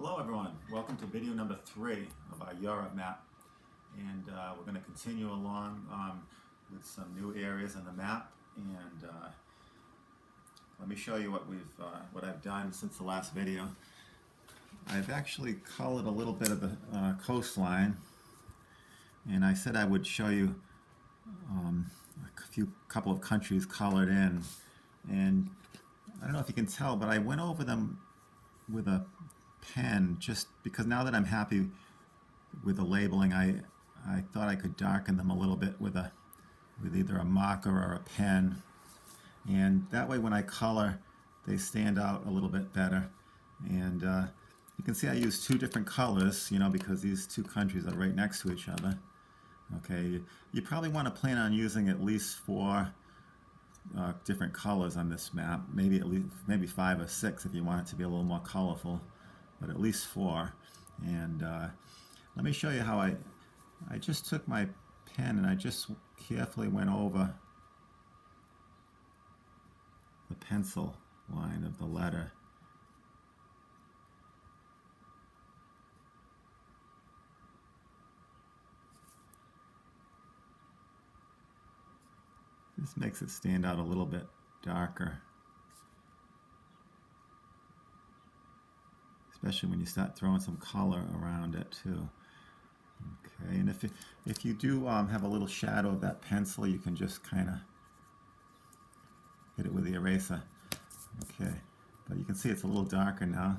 Hello everyone, welcome to video number 3 of our Europe map, and we're going to continue along with some new areas on the map, and let me show you what I've done since the last video. I've actually colored a little bit of the coastline, and I said I would show you couple of countries colored in, and I don't know if you can tell, but I went over them with a pen just because now that I'm happy with the labeling, I thought I could darken them a little bit with either a marker or a pen, and that way when I color they stand out a little bit better. And you can see I use two different colors, because these two countries are right next to each other. Okay, you probably want to plan on using at least 4 different colors on this map, maybe 5 or 6 if you want it to be a little more colorful, but at least 4. And let me show you how I just took my pen and I just carefully went over the pencil line of the letter. This makes it stand out a little bit darker, especially when you start throwing some color around it too. Okay, and if you do have a little shadow of that pencil, you can just kind of hit it with the eraser. Okay, but you can see it's a little darker now.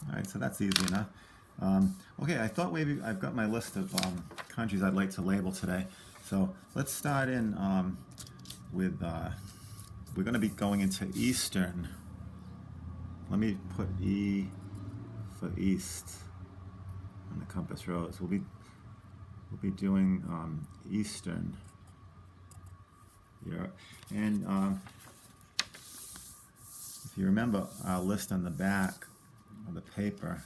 Alright, so that's easy enough. Okay, I thought maybe I've got my list of countries I'd like to label today. So let's start in with, we're going to be going into Eastern. Let me put E for East on the compass rose. We'll be doing Eastern Europe. And if you remember our list on the back of the paper,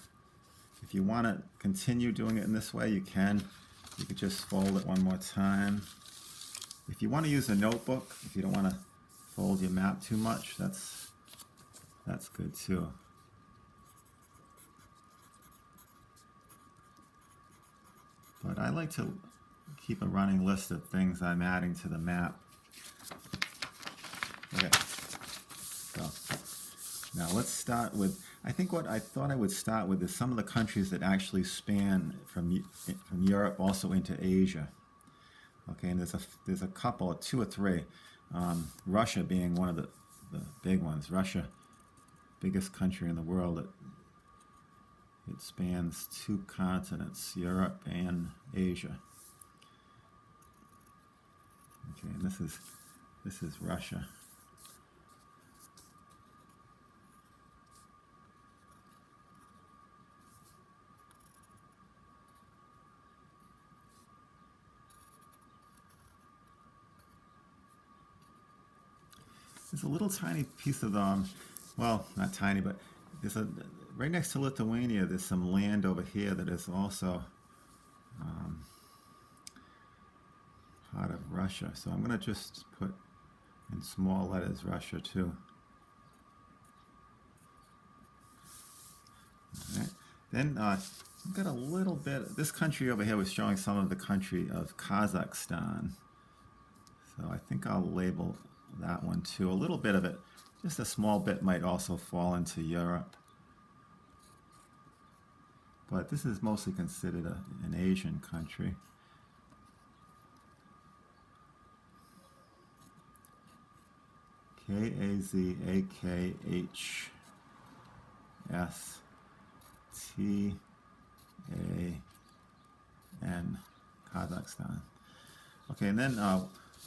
if you want to continue doing it in this way, you can. You could just fold it one more time. If you want to use a notebook, if you don't want to fold your map too much, that's good too. But I like to keep a running list of things I'm adding to the map. Okay, so now let's start with, I think what I thought I would start with is some of the countries that actually span from Europe also into Asia. Okay, and there's a couple, 2 or 3. Russia being one of the big ones. Russia, biggest country in the world. It spans 2 continents, Europe and Asia. Okay, and this is Russia. There's a little tiny piece of, well, not tiny, but there's right next to Lithuania, there's some land over here that is also part of Russia. So I'm going to just put in small letters Russia too. All right. Then I've got a little bit, this country over here was showing some of the country of Kazakhstan. So I think I'll label that one too. A little bit of it, just a small bit, might also fall into Europe. But this is mostly considered an Asian country. Kazakhstan, Kazakhstan. Okay, and then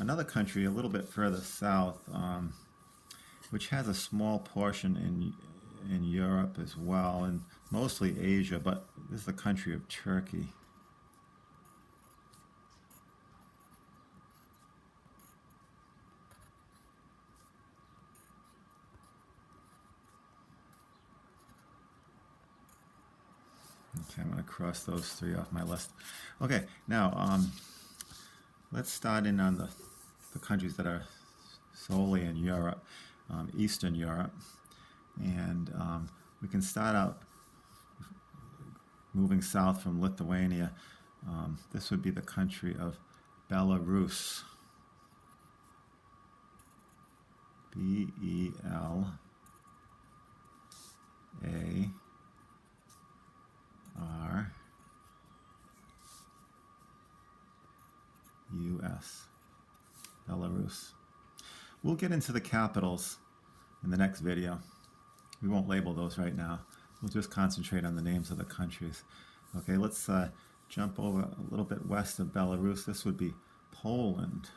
another country a little bit further south, which has a small portion in Europe as well, and mostly Asia, but this is the country of Turkey. Okay, I'm going to cross those 3 off my list. Okay, now let's start in on the countries that are solely in Europe, Eastern Europe. And we can start out moving south from Lithuania. This would be the country of Belarus. B-E-L-A-R-U-S. Belarus. We'll get into the capitals in the next video. We won't label those right now. We'll just concentrate on the names of the countries. Okay, let's jump over a little bit west of Belarus. This would be Poland.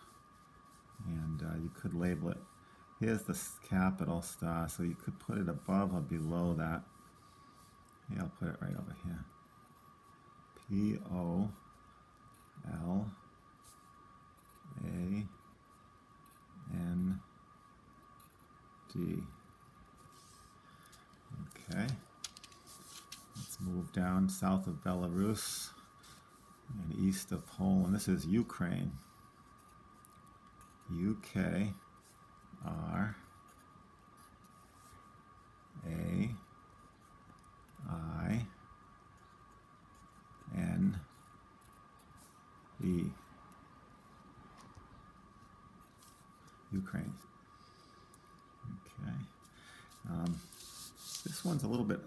And you could label it. Here's the capital star, so you could put it above or below that. Yeah, I'll put it right over here. P-O-L-A-N-D. Okay. Let's move down south of Belarus and east of Poland. This is Ukraine. U-K-R-A-I-N-E. Ukraine. Okay. This one's a little bit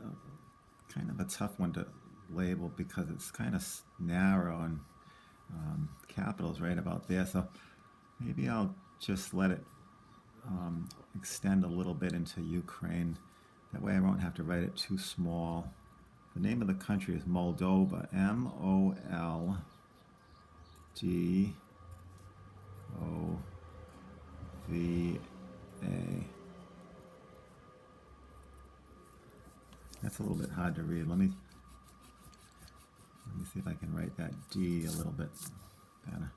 kind of a tough one to label because it's kind of narrow and capital's right about there. So maybe I'll just let it extend a little bit into Ukraine. That way I won't have to write it too small. The name of the country is Moldova. M-O-L-D-O-V-A. That's a little bit hard to read. Let me see if I can write that D a little bit better.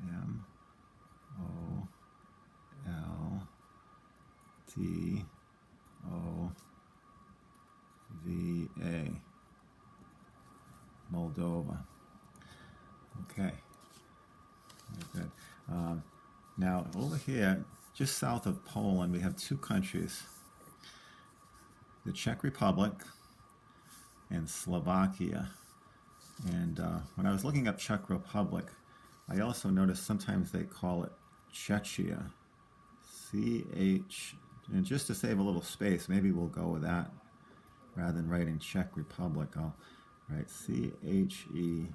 M-O-L-D-O-V-A. Moldova. Okay. Very good. Now over here, just south of Poland, we have two countries. The Czech Republic and Slovakia. And when I was looking up Czech Republic, I also noticed sometimes they call it Czechia. C-H, and just to save a little space, maybe we'll go with that. Rather than writing Czech Republic, I'll write C-H-E-C-H-I-A.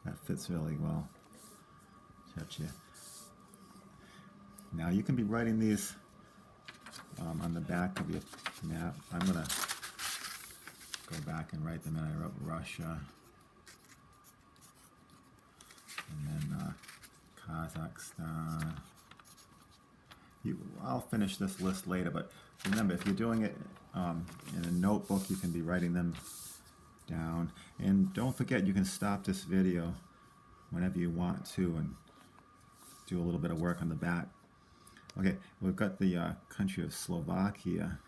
That fits really well. Czechia. Now you can be writing these on the back of your map. I'm going to go back and write them in. I wrote Russia, and then Kazakhstan. I'll finish this list later, but remember, if you're doing it in a notebook, you can be writing them down. And don't forget, you can stop this video whenever you want to and do a little bit of work on the back. Okay, we've got the country of Slovakia.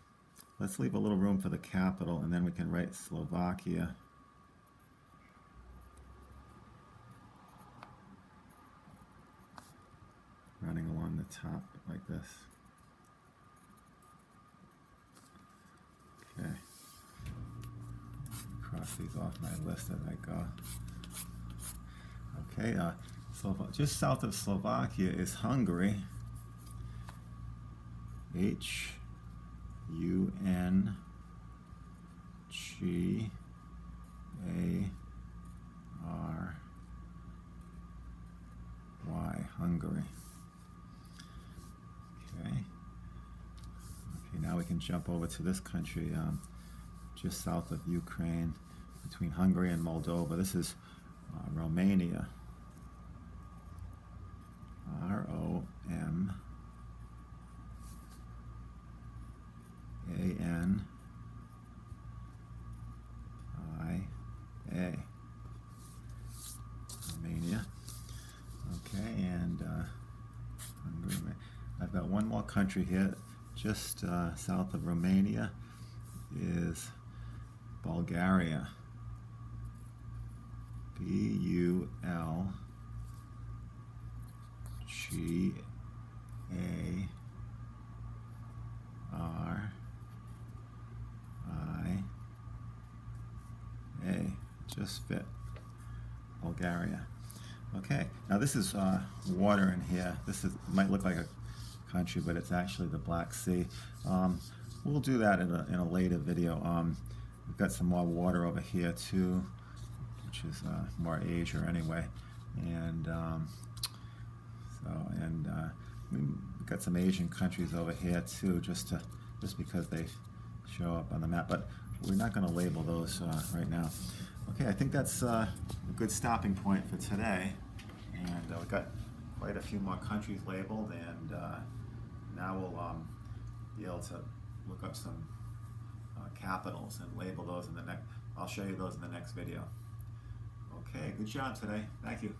Let's leave a little room for the capital, and then we can write Slovakia. Running along the top like this. Okay. Cross these off my list as I go. Okay, just south of Slovakia is Hungary. H-U-N-G-A-R-Y, Hungary. Okay. Okay, now we can jump over to this country, just south of Ukraine, between Hungary and Moldova. This is Romania. R-O-M-A-N-I-A. Romania. Okay, and Hungary. I've got one more country here, just south of Romania is Bulgaria. Bulgaria. Just fit. Bulgaria. Okay, now this is water in here. This might look like a country, but it's actually the Black Sea. We'll do that in a later video. We've got some more water over here too, which is more Asia anyway, and we've got some Asian countries over here too, just because they show up on the map. But we're not going to label those right now. Okay, I think that's a good stopping point for today, and we've got quite a few more countries labeled, and now we'll be able to look up some capitals and label those in the next. I'll show you those in the next video. Okay, good job today. Thank you.